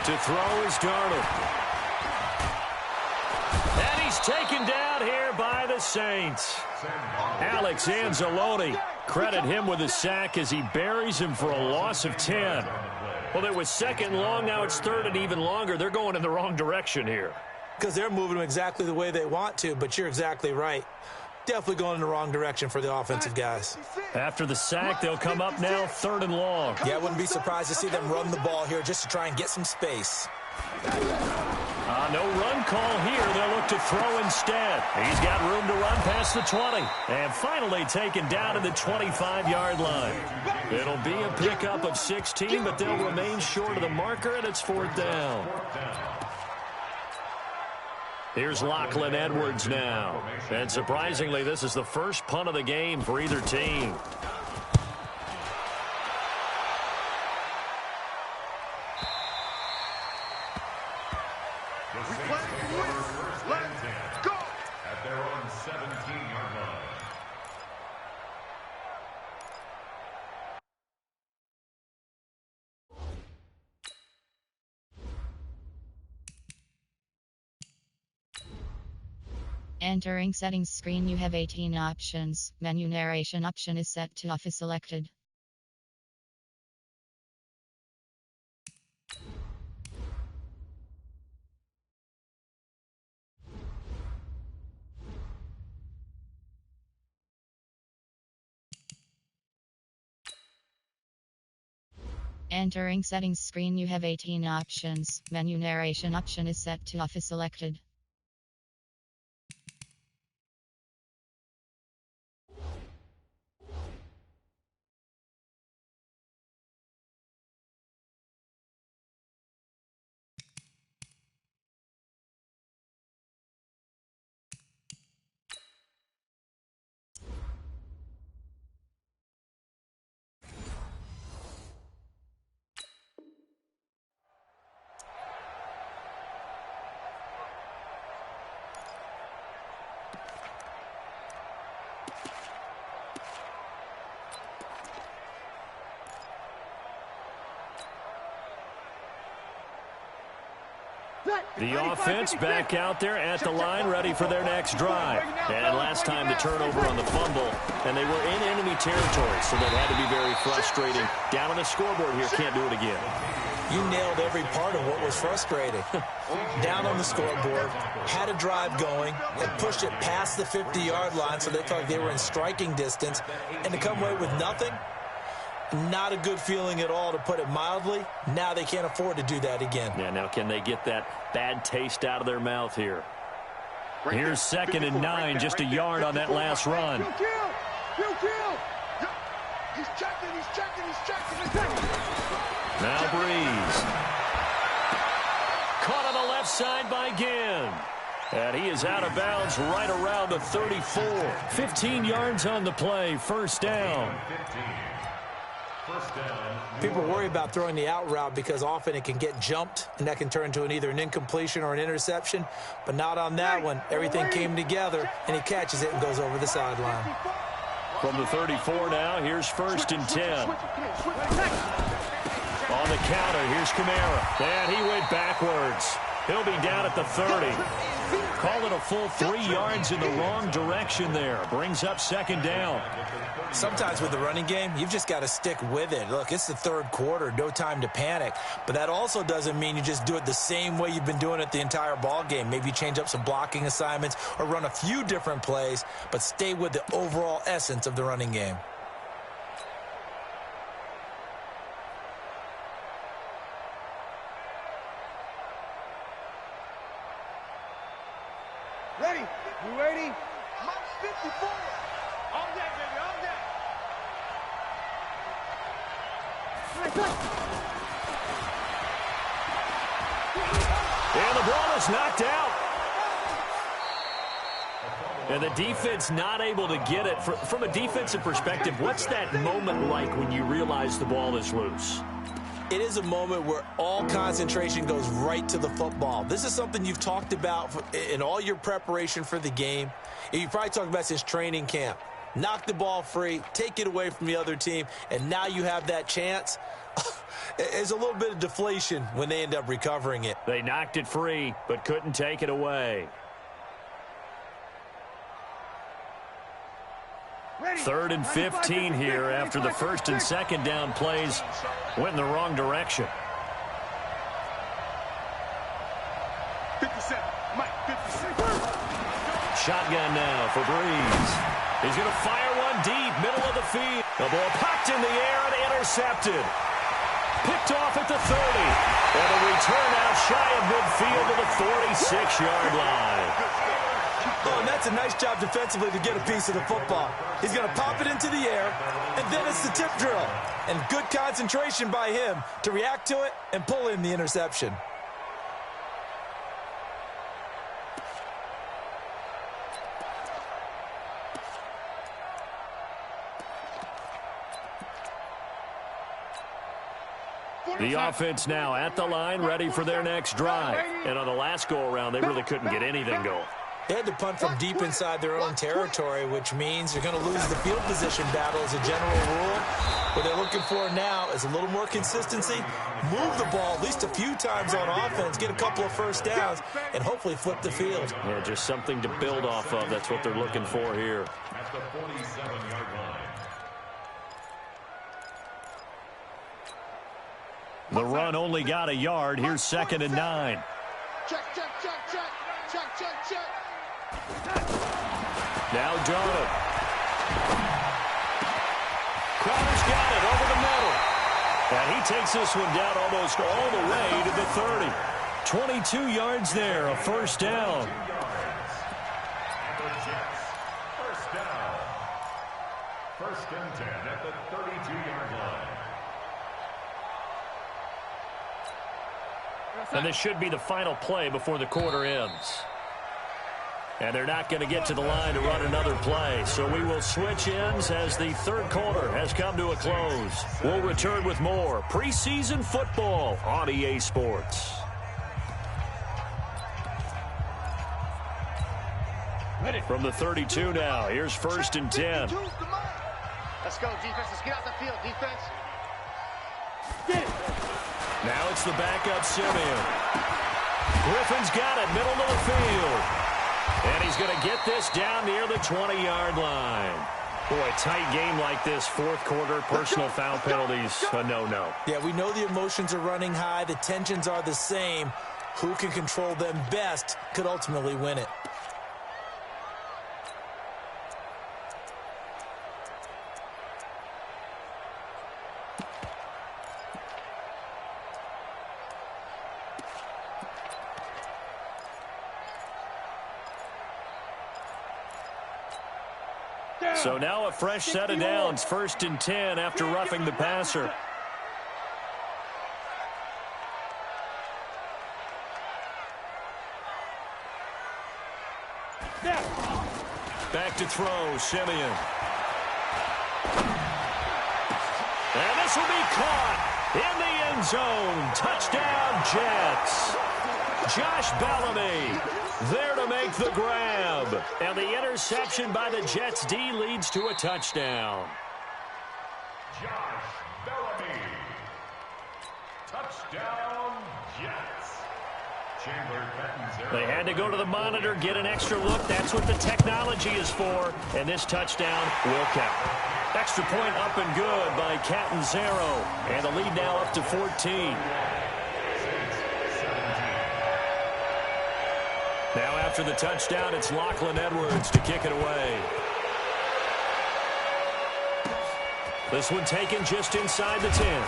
To throw is Darnold. And he's taken down here by the Saints. Alex Anzalone, credit him with a sack as he buries him for a loss of 10. Well, it was 2nd long, now it's 3rd and even longer. They're going in the wrong direction here. Because they're moving them exactly the way they want to, but you're exactly right. Definitely going in the wrong direction for the offensive guys. After the sack, they'll come up now 3rd and long. Yeah, I wouldn't be surprised to see them run the ball here just to try and get some space. No run call here. They'll look to throw instead. He's got room to run past the 20. And finally taken down to the 25-yard line. It'll be a pickup of 16, but they'll remain short of the marker, and it's 4th down. Here's Lachlan Edwards now. And surprisingly, this is the first punt of the game for either team. Let's go. At their own 17-yard line. Entering settings screen, you have 18 options. Menu narration option is set to off is selected. Entering settings screen, you have 18 options. Menu narration option is set to off is selected. The offense back out there at the line, ready for their next drive. And last time the turnover on the fumble, and they were in enemy territory, so that had to be very frustrating. Down on the scoreboard here, can't do it again. You nailed every part of what was frustrating. Down on the scoreboard, had a drive going, and pushed it past the 50-yard line so they felt like they were in striking distance, and to come away with nothing, not a good feeling at all, to put it mildly. Now they can't afford to do that again. Yeah, now can they get that bad taste out of their mouth here? Here's 2nd and 9, just a yard on that last run. He's checking. Now Breeze. Caught on the left side by Ginn. And he is out of bounds right around the 34. 15 yards on the play, 1st down. First down. People worry about throwing the out route because often it can get jumped, and that can turn into either an incompletion or an interception. But not on that one. Everything came together, and he catches it and goes over the sideline. From the 34 now, here's first and 10. On the counter, here's Kamara. And he went backwards. He'll be down at the 30. Call it a full 3 yards in the wrong direction there. Brings up second down. Sometimes with the running game, you've just got to stick with it. Look, it's the third quarter, no time to panic. But that also doesn't mean you just do it the same way you've been doing it the entire ball game. Maybe change up some blocking assignments or run a few different plays, but stay with the overall essence of the running game. Ready? You ready? Mark 54. All that, baby, all that. And the ball is knocked out. And the defense not able to get it. From a defensive perspective, what's that moment like when you realize the ball is loose? It is a moment where all concentration goes right to the football. This is something you've talked about in all your preparation for the game. You probably talked about since training camp. Knock the ball free, take it away from the other team, and now you have that chance. There's a little bit of deflation when they end up recovering it. They knocked it free, but couldn't take it away. Third and 15 here after the first and second down plays went in the wrong direction. 57. Mike, 57. Shotgun now for Breeze. He's going to fire one deep, middle of the field. The ball popped in the air and intercepted. Picked off at the 30. And a return out shy of midfield to the 46-yard line. Oh, and that's a nice job defensively to get a piece of the football. He's going to pop it into the air, and then it's the tip drill. And good concentration by him to react to it and pull in the interception. The offense now at the line, ready for their next drive. And on the last go-around, they really couldn't get anything going. They had to punt from deep inside their own territory, which means they're going to lose the field position battle as a general rule. What they're looking for now is a little more consistency, move the ball at least a few times on offense, get a couple of first downs, and hopefully flip the field. Yeah, just something to build off of. That's what they're looking for here. At the 47-yard line. The run only got a yard. Here's second and 9. Check, check, check, check. Check, check, check. Now Donald. Crowder's got it over the middle. And he takes this one down almost all the way to the 30. 22 yards there, a first down. The Jets. First down. First and 10 at the 32-yard line. And this should be the final play before the quarter ends. And they're not going to get to the line to run another play. So we will switch ends as the third quarter has come to a close. We'll return with more preseason football on EA Sports. From the 32 now, here's first and 10. Let's go, defense. Let's get out the field, defense. Now it's the backup Simeon. Griffin's got it, middle of the field. And he's going to get this down near the 20-yard line. Boy, tight game like this, fourth quarter, personal foul penalties, a no-no. Yeah, we know the emotions are running high. The tensions are the same. Who can control them best could ultimately win it. So now a fresh set of downs, first and 10 after roughing the passer. Back to throw, Simeon. And this This will be caught in the end zone. Touchdown, Jets. Josh Bellamy there to make the grab. And the interception by the Jets D leads to a touchdown. Josh Bellamy. Touchdown, Jets. They had to go to the monitor, get an extra look. That's what the technology is for. And this touchdown will count. Extra point up and good by Catanzaro. And the lead now up to 14. Now after the touchdown, it's Lachlan Edwards to kick it away. This one taken just inside the 10.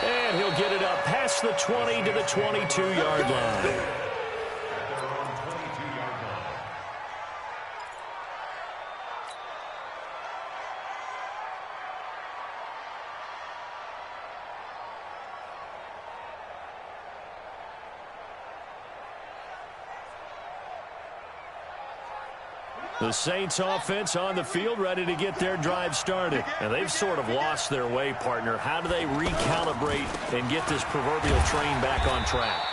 And he'll get it up past the 20 to the 22-yard line. The Saints offense on the field ready to get their drive started. And they've sort of lost their way, partner. How do they recalibrate and get this proverbial train back on track?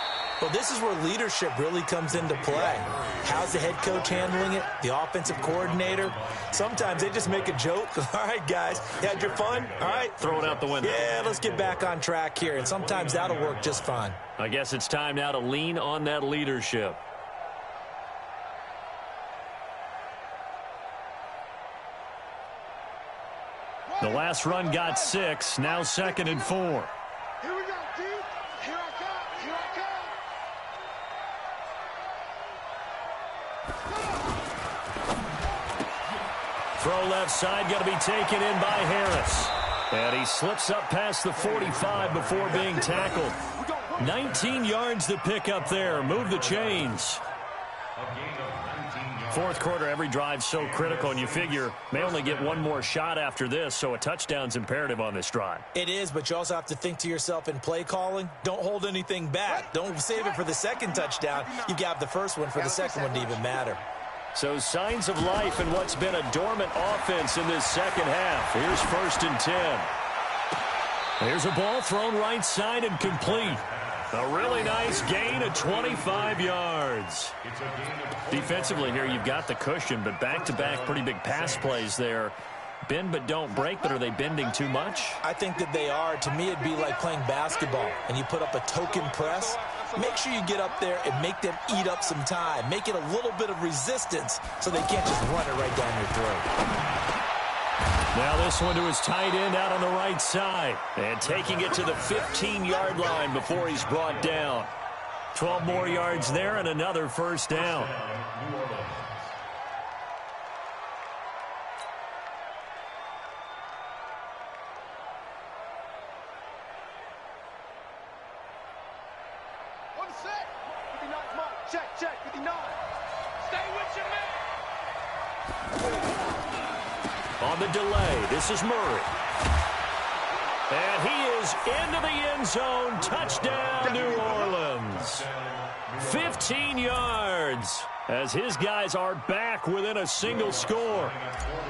Well, this is where leadership really comes into play. How's the head coach handling it? The offensive coordinator? Sometimes they just make a joke. All right, guys, you had your fun? All right. Throw it out the window. Yeah, let's get back on track here. And sometimes that'll work just fine. I guess it's time now to lean on that leadership. The last run got 6. Now 2nd and 4. Here we go, deep. Here I come. Here I come. Throw left side, got to be taken in by Harris. And he slips up past the 45 before being tackled. 19 yards to pick up there. Move the chains. Fourth quarter, every drive so critical, and you figure may only get one more shot after this, so a touchdown's imperative on this drive. It is, but you also have to think to yourself in play calling, don't hold anything back. Don't save it for the second touchdown. You got the first one for the second one to even matter. So signs of life in what's been a dormant offense in this second half. Here's 1st and 10. Here's a ball thrown right side and complete. A really nice gain of 25 yards. Defensively here, you've got the cushion, but back-to-back pretty big pass plays there. Bend but don't break, but are they bending too much? I think that they are. To me, it'd be like playing basketball, and you put up a token press. Make sure you get up there and make them eat up some time. Make it a little bit of resistance so they can't just run it right down your throat. Now this one to his tight end out on the right side. And taking it to the 15-yard line before he's brought down. 12 more yards there and another first down. One set. 59, come on. Check, 59. Stay with your man. On the delay, this is Murray. And he is into the end zone. Touchdown, New Orleans. 15 yards as his guys are back within a single score.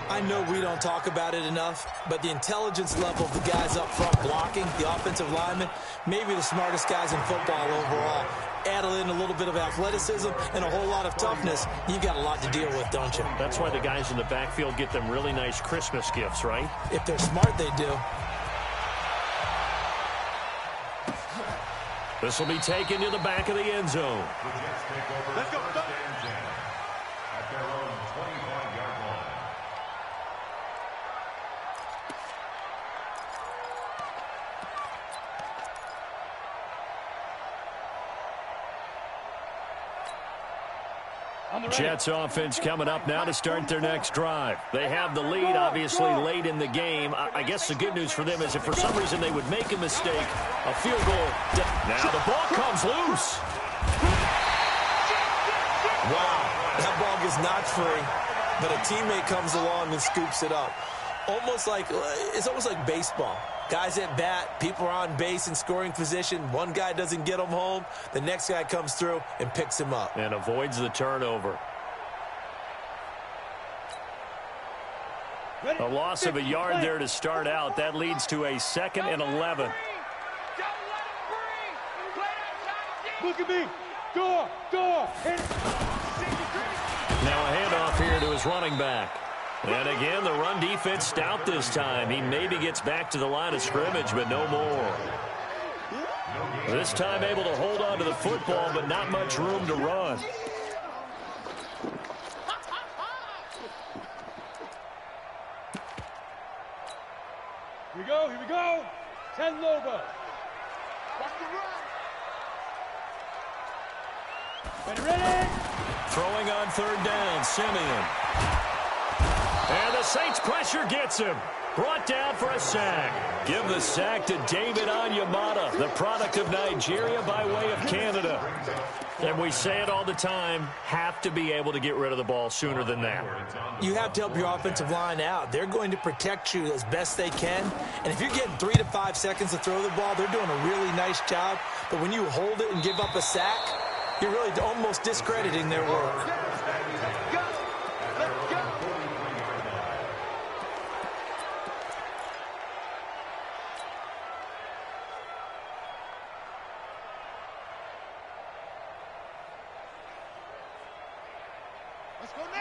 I know we don't talk about it enough, but the intelligence level of the guys up front blocking, the offensive linemen, maybe the smartest guys in football overall. Add in a little bit of athleticism and a whole lot of toughness, you've got a lot to deal with, don't you? That's why the guys in the backfield get them really nice Christmas gifts, right? If they're smart, they do. This will be taken to the back of the end zone. Let's go. At their own 25-yard line. Jets offense coming up now to start their next drive. They have the lead, obviously, late in the game. I guess the good news for them is if for some reason they would make a mistake, a field goal. Now the ball comes loose. Wow, that ball gets knocked free, but a teammate comes along and scoops it up. It's almost like baseball. Guys at bat, people are on base in scoring position. One guy doesn't get him home. The next guy comes through and picks him up. And avoids the turnover. A loss of a yard there to start out. That leads to a 2nd and 11. Look at me. Door. Now a handoff here to his running back. And again, the run defense stout this time. He maybe gets back to the line of scrimmage, but no more. This time able to hold on to the football, but not much room to run. Here we go. 10 Lobo. Watch the run. Ready. Throwing on 3rd down, Simeon. And the Saints pressure gets him. Brought down for a sack. Give the sack to David Onyemata, the product of Nigeria by way of Canada. And we say it all the time, have to be able to get rid of the ball sooner than that. You have to help your offensive line out. They're going to protect you as best they can. And if you're getting 3 to 5 seconds to throw the ball, they're doing a really nice job. But when you hold it and give up a sack, you're really almost discrediting their work.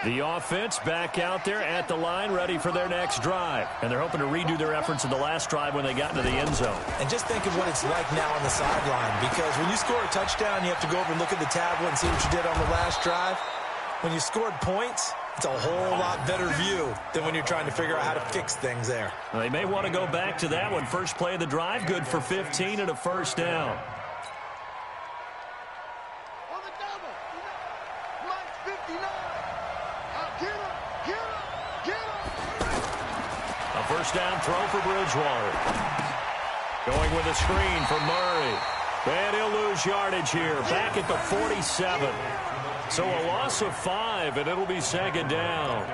The offense back out there at the line, ready for their next drive. And they're hoping to redo their efforts in the last drive when they got into the end zone. And just think of what it's like now on the sideline, because when you score a touchdown, you have to go over and look at the tablet and see what you did on the last drive. When you scored points, it's a whole lot better view than when you're trying to figure out how to fix things there. Well, they may want to go back to that one. First play of the drive, good for 15 and a first down. First down throw for Bridgewater. Going with a screen for Murray. And he'll lose yardage here. Back at the 47. So a loss of 5, and it'll be 2nd down.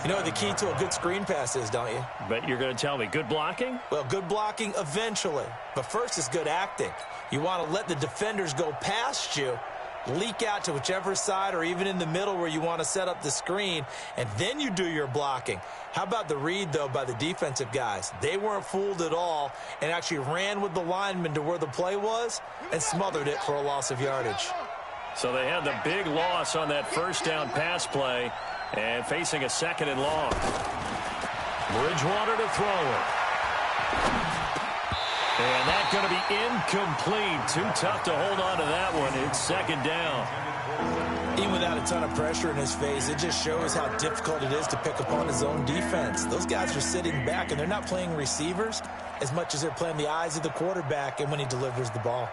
You know what the key to a good screen pass is, don't you? Bet you're going to tell me. Good blocking? Well, good blocking eventually. But first is good acting. You want to let the defenders go past you, leak out to whichever side or even in the middle where you want to set up the screen, and then you do your blocking. How about the read, though, by the defensive guys? They weren't fooled at all and actually ran with the lineman to where the play was and smothered it for a loss of yardage. So they had the big loss on that first down pass play and facing a 2nd and long. Bridgewater to throw it. And that's going to be incomplete. Too tough to hold on to that one. It's 2nd down. Even without a ton of pressure in his face, it just shows how difficult it is to pick upon his own defense. Those guys are sitting back, and they're not playing receivers as much as they're playing the eyes of the quarterback and when he delivers the ball.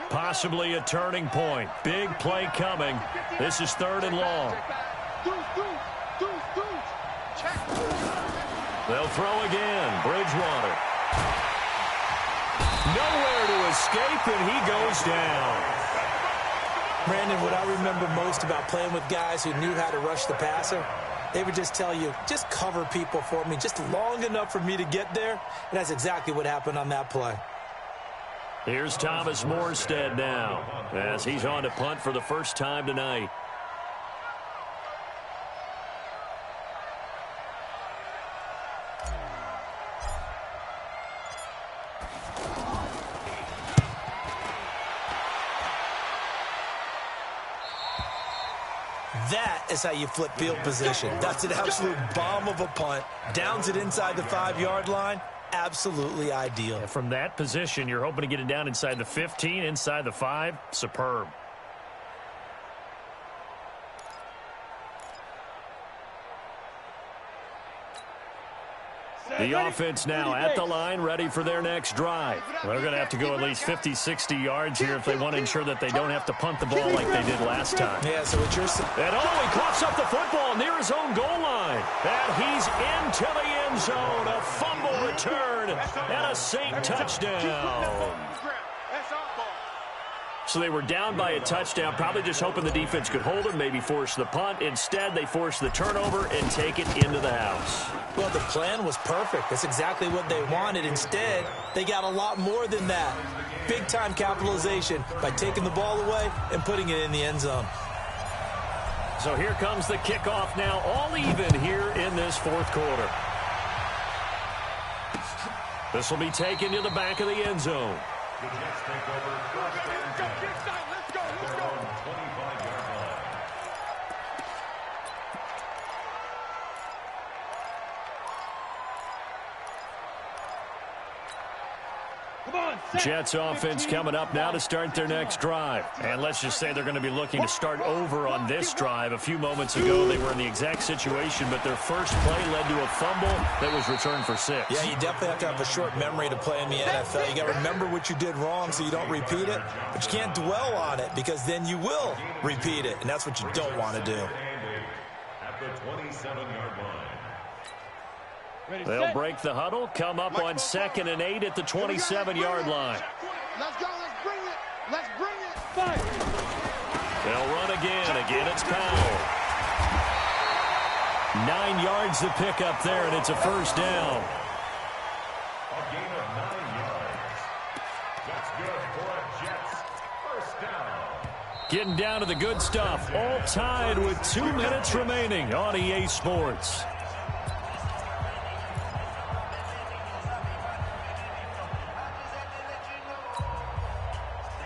Possibly a turning point. Big play coming. This is 3rd and long. They'll throw again. Bridgewater. Nowhere to escape, and he goes down. Brandon, what I remember most about playing with guys who knew how to rush the passer, they would just tell you, just cover people for me, just long enough for me to get there. And that's exactly what happened on that play. Here's Thomas Morstead now as he's on to punt for the first time tonight. That is how you flip field position. That's an absolute bomb of a punt. Downs it inside the 5-yard line. Absolutely ideal. And from that position, you're hoping to get it down inside the 15, inside the 5. Superb. The offense now at the line, ready for their next drive. They're going to have to go at least 50, 60 yards here if they want to ensure that they don't have to punt the ball like they did last time. Yeah, so what you're saying. And he coughs up the football near his own goal line. And he's into the end zone. A fumble return and a Saint touchdown. So they were down by a touchdown, probably just hoping the defense could hold them, maybe force the punt. Instead, they forced the turnover and take it into the house. Well, the plan was perfect. That's exactly what they wanted. Instead, they got a lot more than that. Big-time capitalization by taking the ball away and putting it in the end zone. So here comes the kickoff now, all even here in this fourth quarter. This will be taken to the back of the end zone. The Jets take over first and 10. Let's go. Their own 25-yard line. Come on, set. Jets offense coming up now to start their next drive. And let's just say they're going to be looking to start over on this drive. A few moments ago, they were in the exact situation, but their first play led to a fumble that was returned for 6. Yeah, you definitely have to have a short memory to play in the NFL. You got to remember what you did wrong so you don't repeat it, but you can't dwell on it because then you will repeat it, and that's what you don't want to do. At the 27-yard line. They'll break the huddle, come up on 2nd and 8 at the 27-yard line. Let's go. Let's bring it. Fight. They'll run again. Again, it's Powell. 9 yards to pick up there, and it's a first down. A gain of 9 yards. That's good for a Jets first down. Getting down to the good stuff. All tied with 2 minutes remaining on EA Sports.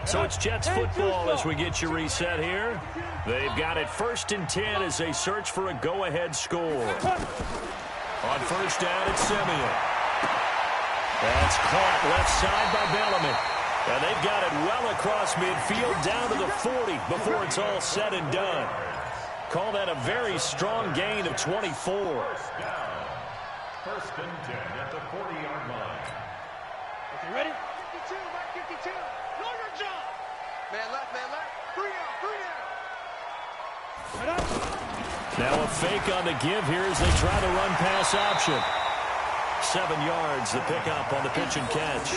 So it's Jets football as we get you reset here. They've got it 1st and 10 as they search for a go-ahead score. On first down, it's Simeon. That's caught left side by Bellamy. And they've got it well across midfield down to the 40 before it's all said and done. Call that a very strong gain of 24. First down. 1st and 10 at the 40-yard line. Okay, ready? 52, Mike 52. Jump. Man left. 3 out. Right up. Now a fake on the give here as they try the run-pass option. 7 yards, the pickup on the pitch and catch.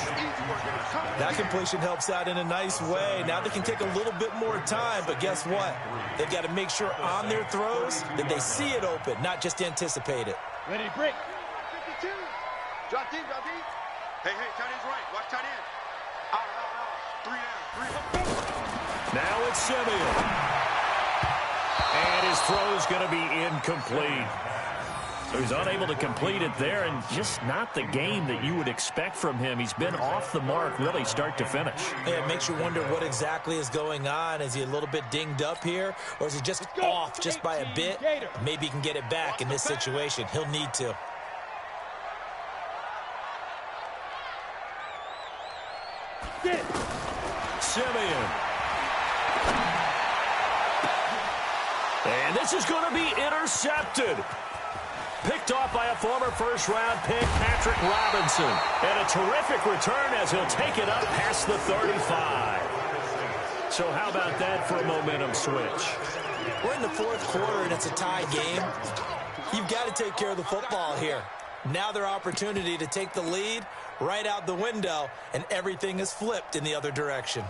That completion helps out in a nice way. Now they can take a little bit more time, but guess what? They've got to make sure on their throws that they see it open, not just anticipate it. Ready to break. 52. Drop deep. Hey, tight end's right. Watch tight end. Out. 3 down. Now it's Simeon. And his throw's going to be incomplete. So he's unable to complete it there, and just not the game that you would expect from him. He's been off the mark really start to finish. Yeah, it makes you wonder what exactly is going on. Is he a little bit dinged up here, or is he just off just by a bit? Maybe he can get it back in this situation. He'll need to. Simeon. And this is going to be intercepted. Picked off by a former first-round pick, Patrick Robinson. And a terrific return as he'll take it up past the 35. So how about that for a momentum switch? We're in the fourth quarter, and it's a tie game. You've got to take care of the football here. Now their opportunity to take the lead right out the window, and everything is flipped in the other direction.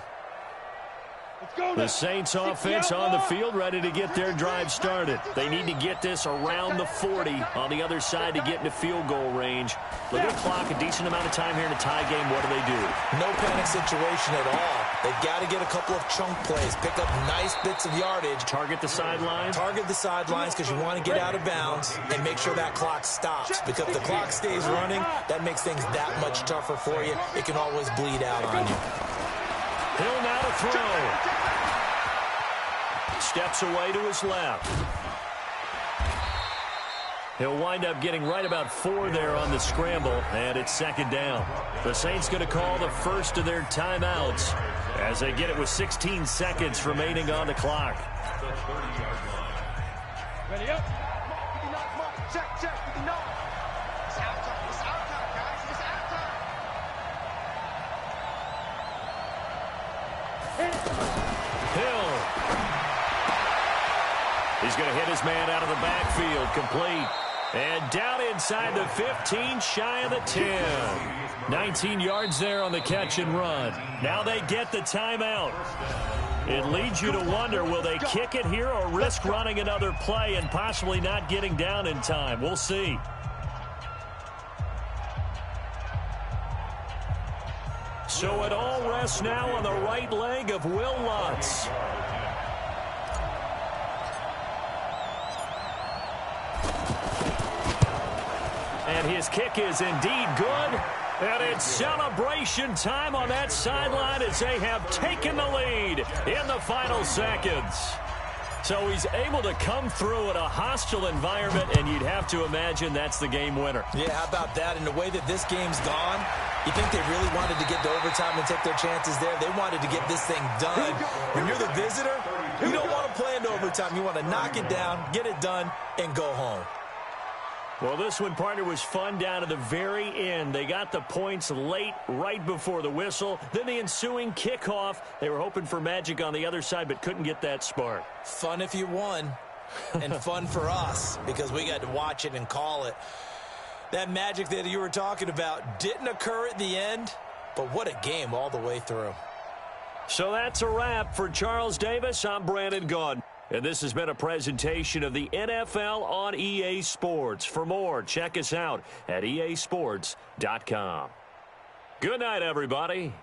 The Saints offense on the field ready to get their drive started. They need to get this around the 40 on the other side to get into field goal range. Look at the clock, a decent amount of time here in a tie game. What do? No panic situation at all. They've got to get a couple of chunk plays, pick up nice bits of yardage. Target the sidelines? Target the sidelines because you want to get out of bounds and make sure that clock stops. Because if the clock stays running, that makes things that much tougher for you. It can always bleed out on you. Hill now to throw. Steps away to his left. He'll wind up getting right about 4 there on the scramble, and it's 2nd down. The Saints going to call the first of their timeouts as they get it with 16 seconds remaining on the clock. The 30-yard line. Ready up. Check. It's out time, guys. It's out time. Hill. He's going to hit his man out of the backfield, complete. And down inside the 15, shy of the 10. 19 yards there on the catch and run. Now they get the timeout. It leads you to wonder, will they kick it here or risk running another play and possibly not getting down in time? We'll see. So it all rests now on the right leg of Will Lutz. And his kick is indeed good. And it's celebration time on that sideline as they have taken the lead in the final seconds. So he's able to come through in a hostile environment, and you'd have to imagine that's the game winner. Yeah, how about that? And the way that this game's gone, you think they really wanted to get to overtime and take their chances there? They wanted to get this thing done. When you're the visitor, you don't want to play into overtime. You want to knock it down, get it done, and go home. Well, this one, partner, was fun down to the very end. They got the points late, right before the whistle. Then the ensuing kickoff. They were hoping for magic on the other side, but couldn't get that spark. Fun if you won, and fun for us, because we got to watch it and call it. That magic that you were talking about didn't occur at the end, but what a game all the way through. So that's a wrap for Charles Davis. I'm Brandon Gaudin. And this has been a presentation of the NFL on EA Sports. For more, check us out at easports.com. Good night, everybody.